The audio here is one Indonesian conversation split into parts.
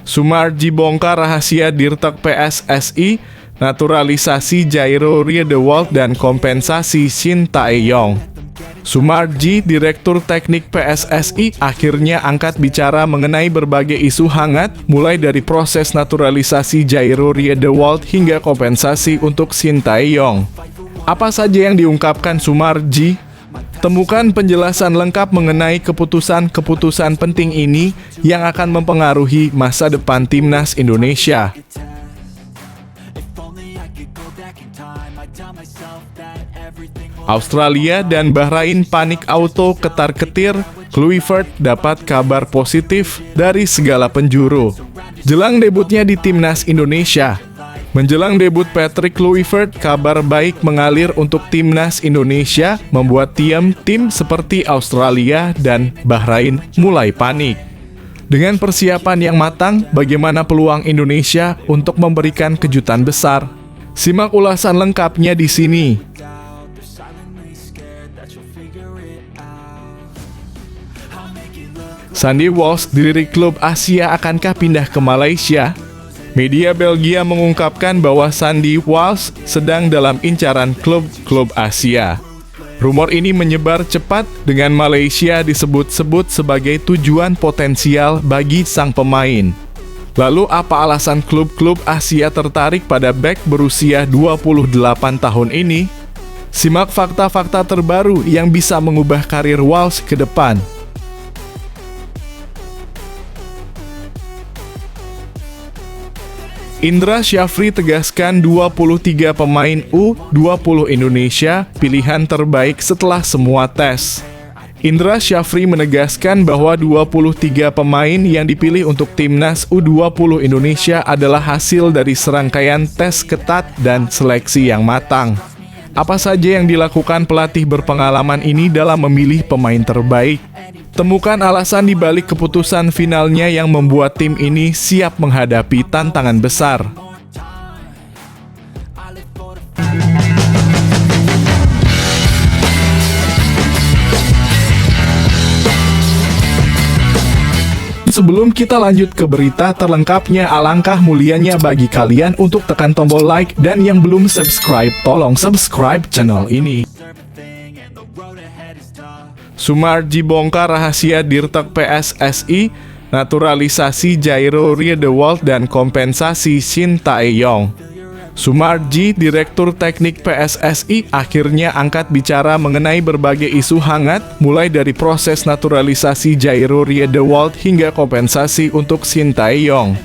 Sumarji bongkar rahasia Dirtek PSSI, naturalisasi Jairo Riedewald dan kompensasi Shin Tae-yong. Sumarji, Direktur Teknik PSSI, akhirnya angkat bicara mengenai berbagai isu hangat, mulai dari proses naturalisasi Jairo Riedewald hingga kompensasi untuk Shin Tae-yong. Apa saja yang diungkapkan Sumarji? Temukan penjelasan lengkap mengenai keputusan-keputusan penting ini yang akan mempengaruhi masa depan Timnas Indonesia. Australia dan Bahrain panik auto ketar-ketir, Kluivert dapat kabar positif dari segala penjuru. Jelang debutnya di Timnas Indonesia. Menjelang debut Patrick Kluivert, kabar baik mengalir untuk Timnas Indonesia, membuat tim seperti Australia dan Bahrain mulai panik. Dengan persiapan yang matang, bagaimana peluang Indonesia untuk memberikan kejutan besar? Simak ulasan lengkapnya di sini. Sandy Walsh dilirik klub Asia akankah pindah ke Malaysia? Media Belgia mengungkapkan bahwa Sandy Walsh sedang dalam incaran klub-klub Asia. Rumor ini menyebar cepat dengan Malaysia disebut-sebut sebagai tujuan potensial bagi sang pemain. Lalu apa alasan klub-klub Asia tertarik pada bek berusia 28 tahun ini? Simak fakta-fakta terbaru yang bisa mengubah karir Walsh ke depan. Indra Syafri tegaskan 23 pemain U20 Indonesia pilihan terbaik setelah semua tes. Indra Syafri menegaskan bahwa 23 pemain yang dipilih untuk Timnas U20 Indonesia adalah hasil dari serangkaian tes ketat dan seleksi yang matang. Apa saja yang dilakukan pelatih berpengalaman ini dalam memilih pemain terbaik? Temukan alasan di balik keputusan finalnya yang membuat tim ini siap menghadapi tantangan besar. Sebelum kita lanjut ke berita terlengkapnya, alangkah mulianya bagi kalian untuk tekan tombol like dan yang belum subscribe, tolong subscribe channel ini. Sumarji bongkar rahasia Dirtek PSSI, naturalisasi Jairo Riedewald dan kompensasi Shin Tae-yong. Sumarji, Direktur Teknik PSSI, akhirnya angkat bicara mengenai berbagai isu hangat, mulai dari proses naturalisasi Jairo Riedewald hingga kompensasi untuk Shin Tae-yong.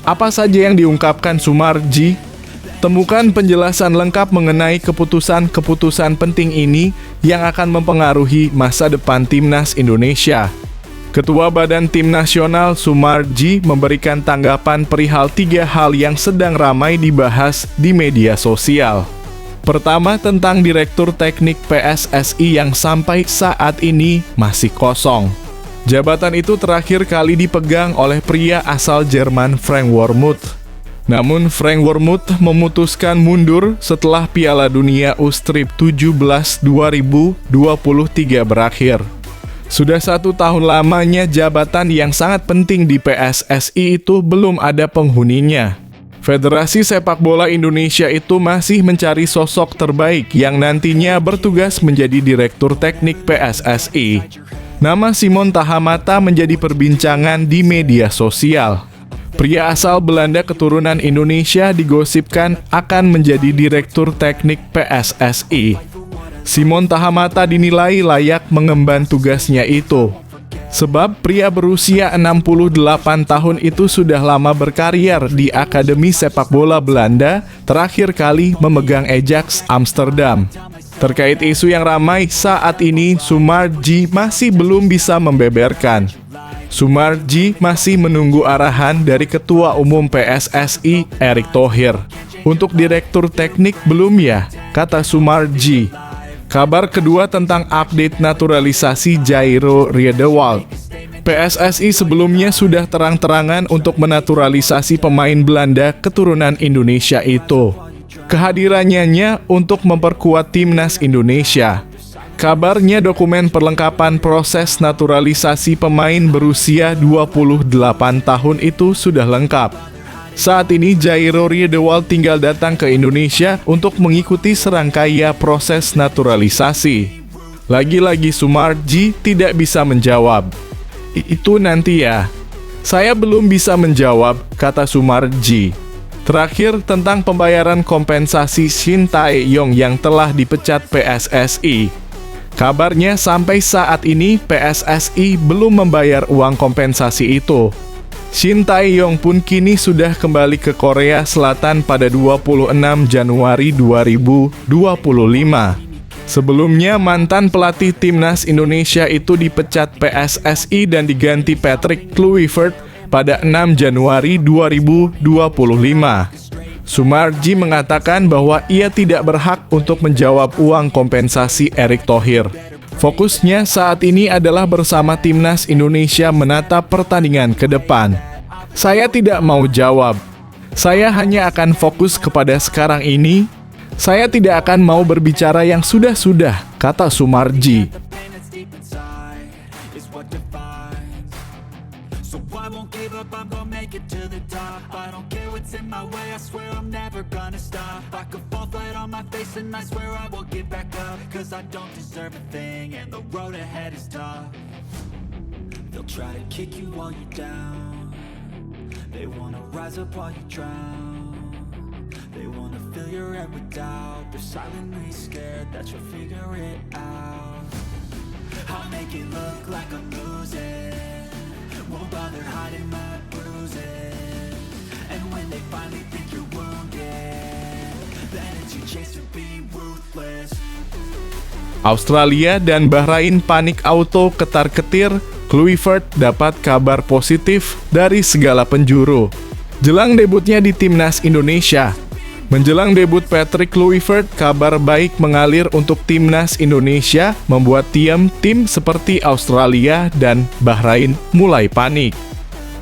Apa saja yang diungkapkan Sumarji? Temukan penjelasan lengkap mengenai keputusan-keputusan penting ini yang akan mempengaruhi masa depan Timnas Indonesia. Ketua Badan Tim Nasional Sumarji memberikan tanggapan perihal 3 hal yang sedang ramai dibahas di media sosial. Pertama, tentang Direktur Teknik PSSI yang sampai saat ini masih kosong. Jabatan itu terakhir kali dipegang oleh pria asal Jerman Frank Wormuth. Namun Frank Wormuth memutuskan mundur setelah Piala Dunia U-17 2023 berakhir. Sudah 1 tahun lamanya jabatan yang sangat penting di PSSI itu belum ada penghuninya. Federasi Sepak Bola Indonesia itu masih mencari sosok terbaik yang nantinya bertugas menjadi Direktur Teknik PSSI. Nama Simon Tahamata menjadi perbincangan di media sosial. Pria asal Belanda keturunan Indonesia digosipkan akan menjadi Direktur Teknik PSSI. Simon Tahamata dinilai layak mengemban tugasnya itu. Sebab pria berusia 68 tahun itu sudah lama berkarier di Akademi Sepak Bola Belanda, terakhir kali memegang Ajax Amsterdam. Terkait isu yang ramai saat ini, Sumarji masih belum bisa membeberkan. Sumarji masih menunggu arahan dari Ketua Umum PSSI, Erick Thohir. Untuk Direktur Teknik belum ya, kata Sumarji. Kabar kedua tentang update naturalisasi Jairo Riedewald. PSSI sebelumnya sudah terang-terangan untuk menaturalisasi pemain Belanda keturunan Indonesia itu. Kehadirannya untuk memperkuat Timnas Indonesia. Kabarnya dokumen perlengkapan proses naturalisasi pemain berusia 28 tahun itu sudah lengkap. Saat ini Jairo Riedewald tinggal datang ke Indonesia untuk mengikuti serangkaian proses naturalisasi. Lagi-lagi Sumarji tidak bisa menjawab. Itu nanti ya. Saya belum bisa menjawab, kata Sumarji. Terakhir tentang pembayaran kompensasi Shin Tae-yong yang telah dipecat PSSI. Kabarnya sampai saat ini PSSI belum membayar uang kompensasi itu. Shin Tae-yong pun kini sudah kembali ke Korea Selatan pada 26 Januari 2025. Sebelumnya mantan pelatih timnas Indonesia itu dipecat PSSI dan diganti Patrick Kluivert pada 6 Januari 2025. Sumarji mengatakan bahwa ia tidak berhak untuk menjawab uang kompensasi Erick Thohir. Fokusnya saat ini adalah bersama timnas Indonesia menatap pertandingan ke depan. Saya tidak mau jawab. Saya hanya akan fokus kepada sekarang ini. Saya tidak akan mau berbicara yang sudah-sudah, kata Sumarji. And I swear I will get back up, cause I don't deserve a thing, and the road ahead is tough. They'll try to kick you while you're down. They wanna rise up while you drown. They wanna fill your head with doubt. They're silently scared that you'll figure it out. I'll make it look like I'm losing. Won't bother hiding my bruises. And when they finally think you're wounded, then it's your chance to be ruthless. Australia dan Bahrain panik auto ketar-ketir, Kluivert dapat kabar positif dari segala penjuru. Jelang debutnya di timnas Indonesia. Menjelang debut Patrick Kluivert, kabar baik mengalir untuk timnas Indonesia membuat tim seperti Australia dan Bahrain mulai panik.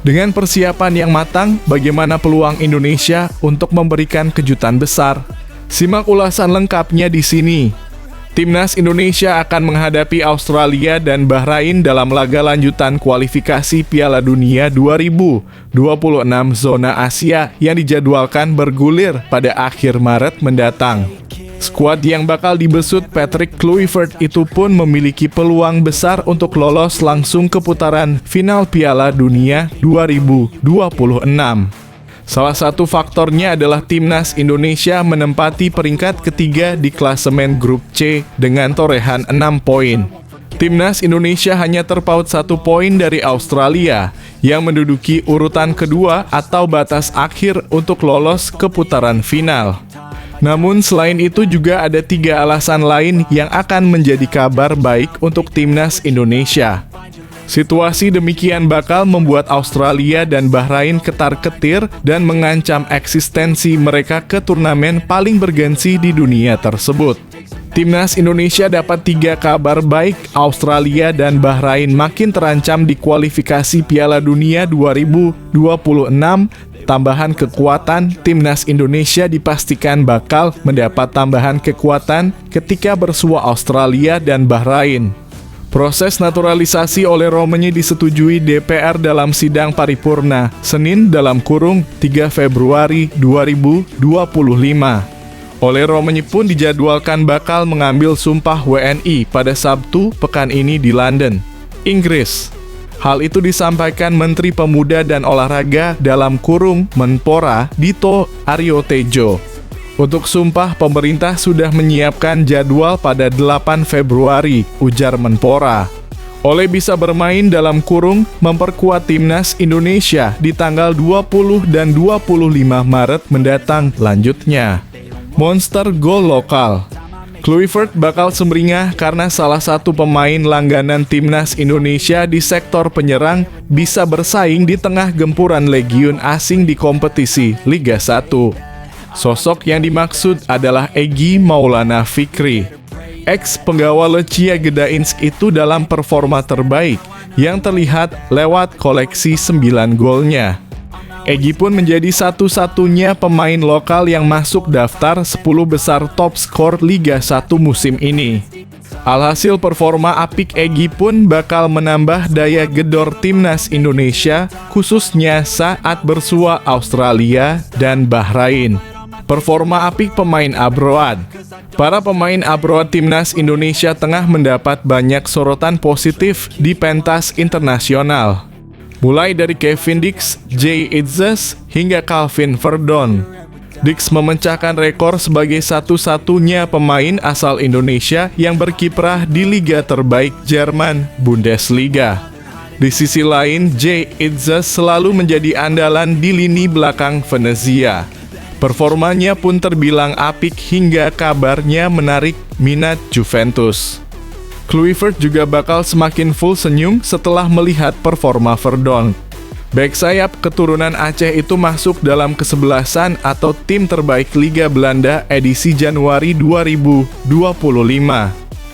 Dengan persiapan yang matang, bagaimana peluang Indonesia untuk memberikan kejutan besar? Simak ulasan lengkapnya di sini. Timnas Indonesia akan menghadapi Australia dan Bahrain dalam laga lanjutan kualifikasi Piala Dunia 2026 zona Asia yang dijadwalkan bergulir pada akhir Maret mendatang. Skuad yang bakal dibesut Patrick Kluivert itu pun memiliki peluang besar untuk lolos langsung ke putaran final Piala Dunia 2026. Salah satu faktornya adalah timnas Indonesia menempati peringkat ketiga di klasemen grup C dengan torehan 6 poin. Timnas Indonesia hanya terpaut 1 poin dari Australia yang menduduki urutan kedua atau batas akhir untuk lolos ke putaran final. Namun selain itu juga ada 3 alasan lain yang akan menjadi kabar baik untuk timnas Indonesia. Situasi demikian bakal membuat Australia dan Bahrain ketar-ketir dan mengancam eksistensi mereka ke turnamen paling bergengsi di dunia tersebut. Timnas Indonesia dapat 3 kabar baik. Australia dan Bahrain makin terancam di kualifikasi Piala Dunia 2026. Tambahan kekuatan, timnas Indonesia dipastikan bakal mendapat tambahan kekuatan ketika bersua Australia dan Bahrain. Proses naturalisasi oleh Romani disetujui DPR dalam sidang paripurna Senin (3 Februari 2025). Oleh Romani pun dijadwalkan bakal mengambil sumpah WNI pada Sabtu pekan ini di London, Inggris. Hal itu disampaikan Menteri Pemuda dan Olahraga (Menpora) Dito Aryo Tejo. Untuk sumpah, pemerintah sudah menyiapkan jadwal pada 8 Februari, ujar Menpora. Oleh bisa bermain memperkuat timnas Indonesia di tanggal 20 dan 25 Maret mendatang. Lanjutnya, monster gol lokal. Kluivert bakal sumringah karena salah satu pemain langganan timnas Indonesia di sektor penyerang bisa bersaing di tengah gempuran legiun asing di kompetisi Liga 1. Sosok yang dimaksud adalah Egy Maulana Fikri. Ex-penggawa Lechia Gdańsk itu dalam performa terbaik yang terlihat lewat koleksi 9 golnya. Egy pun menjadi satu-satunya pemain lokal yang masuk daftar 10 besar top skor Liga 1 musim ini. Alhasil performa apik Egy pun bakal menambah daya gedor timnas Indonesia, khususnya saat bersua Australia dan Bahrain. Performa apik pemain abroad. Para pemain abroad timnas Indonesia tengah mendapat banyak sorotan positif di pentas internasional. Mulai dari Kevin Dix, Jay Itzes, hingga Calvin Verdon. Dix memecahkan rekor sebagai satu-satunya pemain asal Indonesia yang berkiprah di liga terbaik Jerman, Bundesliga. Di sisi lain, Jay Itzes selalu menjadi andalan di lini belakang Venezia. Performanya pun terbilang apik hingga kabarnya menarik minat Juventus. Kluivert juga bakal semakin full senyum setelah melihat performa Verdon. Bek sayap keturunan Aceh itu masuk dalam kesebelasan atau tim terbaik Liga Belanda edisi Januari 2025.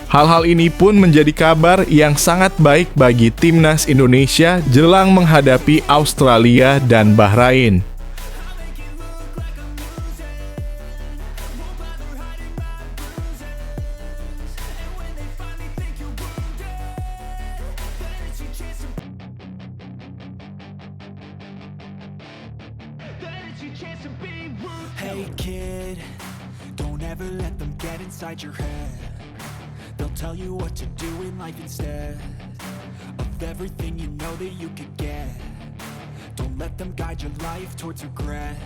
Hal-hal ini pun menjadi kabar yang sangat baik bagi timnas Indonesia jelang menghadapi Australia dan Bahrain. Hey kid, don't ever let them get inside your head. They'll tell you what to do in life instead of everything you know that you could get. Don't let them guide your life towards regret.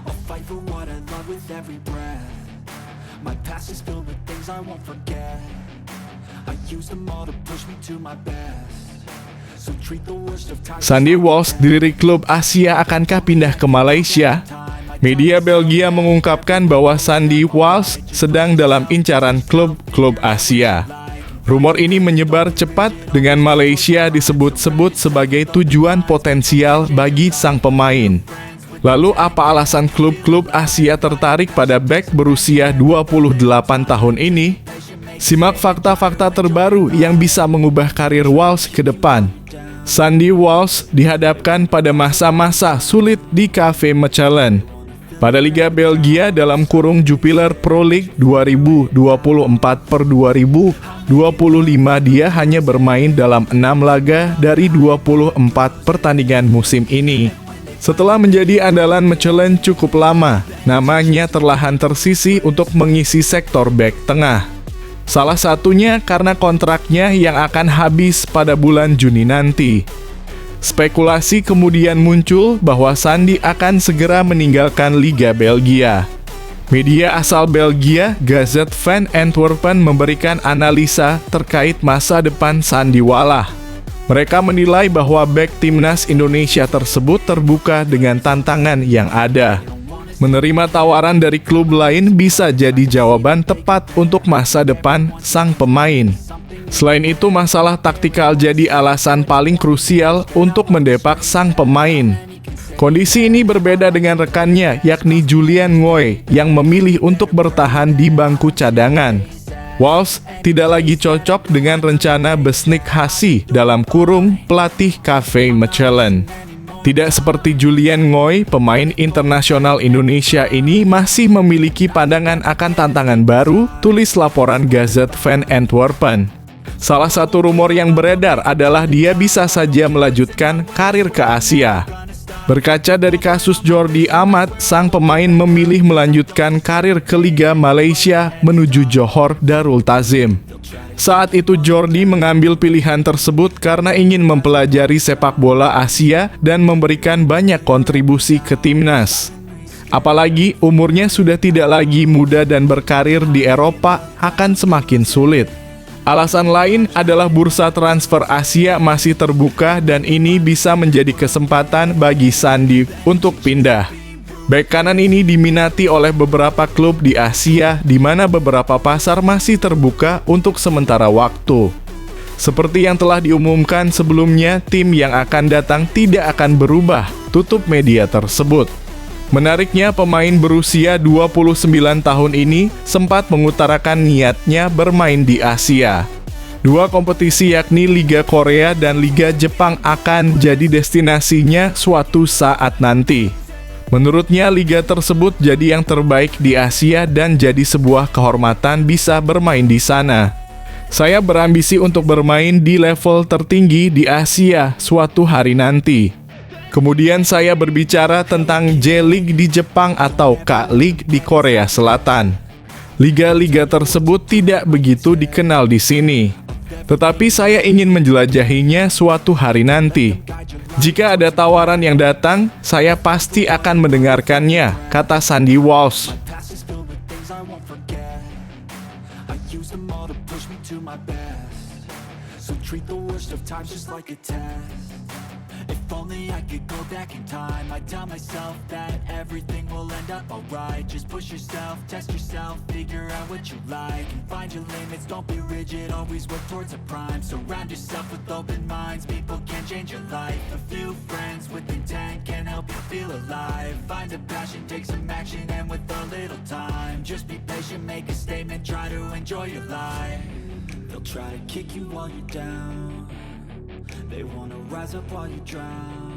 I'll fight for what I love with every breath. My past is filled with things I won't forget. I use them all to push me to my best. So treat the worst of times. Sandy Walsh dilirik klub Asia akankah pindah ke Malaysia? Media Belgia mengungkapkan bahwa Sandy Walsh sedang dalam incaran klub-klub Asia. Rumor ini menyebar cepat dengan Malaysia disebut-sebut sebagai tujuan potensial bagi sang pemain. Lalu apa alasan klub-klub Asia tertarik pada bek berusia 28 tahun ini? Simak fakta-fakta terbaru yang bisa mengubah karir Walsh ke depan. Sandy Walsh dihadapkan pada masa-masa sulit di Cafe Mechelen. Pada Liga Belgia dalam kurung Jupiler Pro League 2024/2025 dia hanya bermain dalam 6 laga dari 24 pertandingan musim ini. Setelah menjadi andalan Mechelen cukup lama, namanya terlahan tersisih untuk mengisi sektor bek tengah. Salah satunya karena kontraknya yang akan habis pada bulan Juni nanti. Spekulasi kemudian muncul bahwa Sandy akan segera meninggalkan Liga Belgia. Media asal Belgia, Gazette van Antwerpen memberikan analisa terkait masa depan Sandy Walsh. Mereka menilai bahwa bek timnas Indonesia tersebut terbuka dengan tantangan yang ada. Menerima tawaran dari klub lain bisa jadi jawaban tepat untuk masa depan sang pemain. Selain itu, masalah taktikal jadi alasan paling krusial untuk mendepak sang pemain. Kondisi ini berbeda dengan rekannya, yakni Julian Ngoy, yang memilih untuk bertahan di bangku cadangan. Walsh tidak lagi cocok dengan rencana Besnik Hasi dalam kurung pelatih Cafe Mechelen. Tidak seperti Julian Ngoy, pemain internasional Indonesia ini masih memiliki pandangan akan tantangan baru, tulis laporan Gazette van Antwerpen. Salah satu rumor yang beredar adalah dia bisa saja melanjutkan karir ke Asia. Berkaca dari kasus Jordi Amat, sang pemain memilih melanjutkan karir ke Liga Malaysia menuju Johor Darul Ta'zim. Saat itu Jordi mengambil pilihan tersebut karena ingin mempelajari sepak bola Asia dan memberikan banyak kontribusi ke timnas. Apalagi umurnya sudah tidak lagi muda dan berkarir di Eropa akan semakin sulit. Alasan lain adalah bursa transfer Asia masih terbuka dan ini bisa menjadi kesempatan bagi Sandy untuk pindah. Bek kanan ini diminati oleh beberapa klub di Asia, di mana beberapa pasar masih terbuka untuk sementara waktu. Seperti yang telah diumumkan sebelumnya, tim yang akan datang tidak akan berubah, tutup media tersebut. Menariknya, pemain berusia 29 tahun ini sempat mengutarakan niatnya bermain di Asia. Dua kompetisi yakni Liga Korea dan Liga Jepang akan jadi destinasinya suatu saat nanti. Menurutnya, liga tersebut jadi yang terbaik di Asia dan jadi sebuah kehormatan bisa bermain di sana. Saya berambisi untuk bermain di level tertinggi di Asia suatu hari nanti. Kemudian saya berbicara tentang J-League di Jepang atau K-League di Korea Selatan. Liga-liga tersebut tidak begitu dikenal di sini. Tetapi saya ingin menjelajahinya suatu hari nanti. Jika ada tawaran yang datang, saya pasti akan mendengarkannya, kata Sandy Walsh. If only I could go back in time, I'd tell myself that everything will end up alright. Just push yourself, test yourself, figure out what you like, and find your limits, don't be rigid, always work towards a prime. Surround yourself with open minds, people can change your life. A few friends with intent can help you feel alive. Find a passion, take some action, and with a little time, just be patient, make a statement, try to enjoy your life. They'll try to kick you while you're down. They wanna rise up while you drown.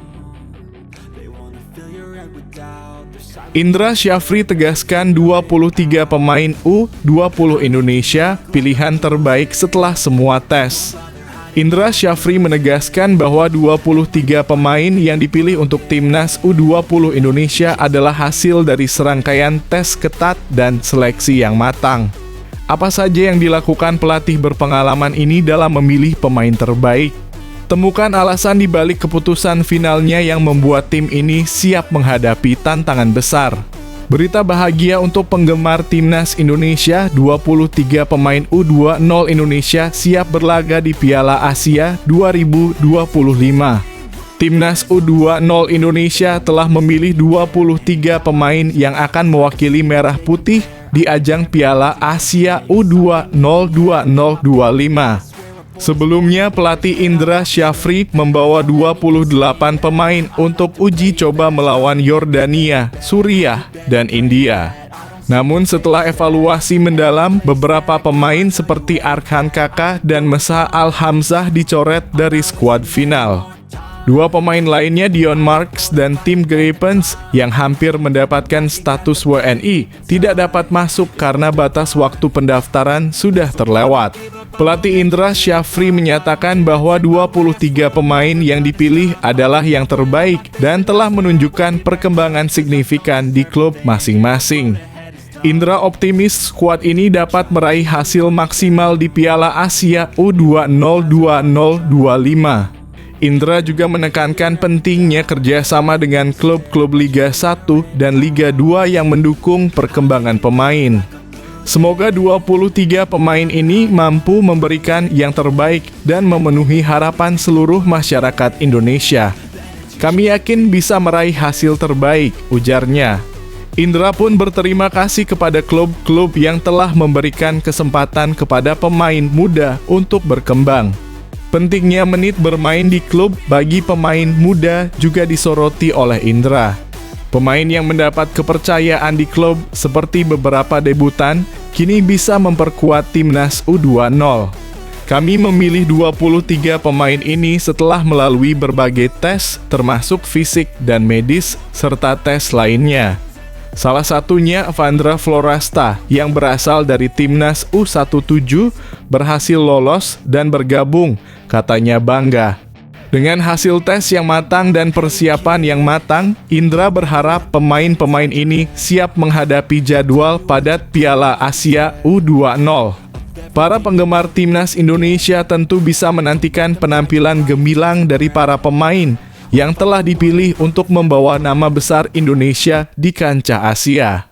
They wanna fill your head with doubt. Indra Syafri tegaskan 23 pemain U20 Indonesia pilihan terbaik setelah semua tes. Indra Syafri menegaskan bahwa 23 pemain yang dipilih untuk timnas U20 Indonesia adalah hasil dari serangkaian tes ketat dan seleksi yang matang. Apa saja yang dilakukan pelatih berpengalaman ini dalam memilih pemain terbaik? Temukan alasan di balik keputusan finalnya yang membuat tim ini siap menghadapi tantangan besar. Berita bahagia untuk penggemar timnas Indonesia, 23 pemain U20 Indonesia siap berlaga di Piala Asia 2025. Timnas U20 Indonesia telah memilih 23 pemain yang akan mewakili Merah Putih di ajang Piala Asia U20 2025. Sebelumnya, pelatih Indra Syafri membawa 28 pemain untuk uji coba melawan Yordania, Suriah, dan India. Namun setelah evaluasi mendalam, beberapa pemain seperti Arkan Kaka dan Mesa Al-Hamzah dicoret dari skuad final. Dua pemain lainnya, Dion Marks dan Tim Greipens, yang hampir mendapatkan status WNI, tidak dapat masuk karena batas waktu pendaftaran sudah terlewat. Pelatih Indra Syafri menyatakan bahwa 23 pemain yang dipilih adalah yang terbaik dan telah menunjukkan perkembangan signifikan di klub masing-masing. Indra optimis skuad ini dapat meraih hasil maksimal di Piala Asia U20 2025. Indra juga menekankan pentingnya kerjasama dengan klub-klub Liga 1 dan Liga 2 yang mendukung perkembangan pemain. Semoga 23 pemain ini mampu memberikan yang terbaik dan memenuhi harapan seluruh masyarakat Indonesia. Kami yakin bisa meraih hasil terbaik, ujarnya. Indra pun berterima kasih kepada klub-klub yang telah memberikan kesempatan kepada pemain muda untuk berkembang. Pentingnya menit bermain di klub bagi pemain muda juga disoroti oleh Indra. Pemain yang mendapat kepercayaan di klub seperti beberapa debutan kini bisa memperkuat timnas U20. Kami memilih 23 pemain ini setelah melalui berbagai tes termasuk fisik dan medis serta tes lainnya. Salah satunya Vandra Florasta yang berasal dari timnas U17 berhasil lolos dan bergabung, katanya bangga. Dengan hasil tes yang matang dan persiapan yang matang, Indra berharap pemain-pemain ini siap menghadapi jadwal padat Piala Asia U20. Para penggemar timnas Indonesia tentu bisa menantikan penampilan gemilang dari para pemain yang telah dipilih untuk membawa nama besar Indonesia di kancah Asia.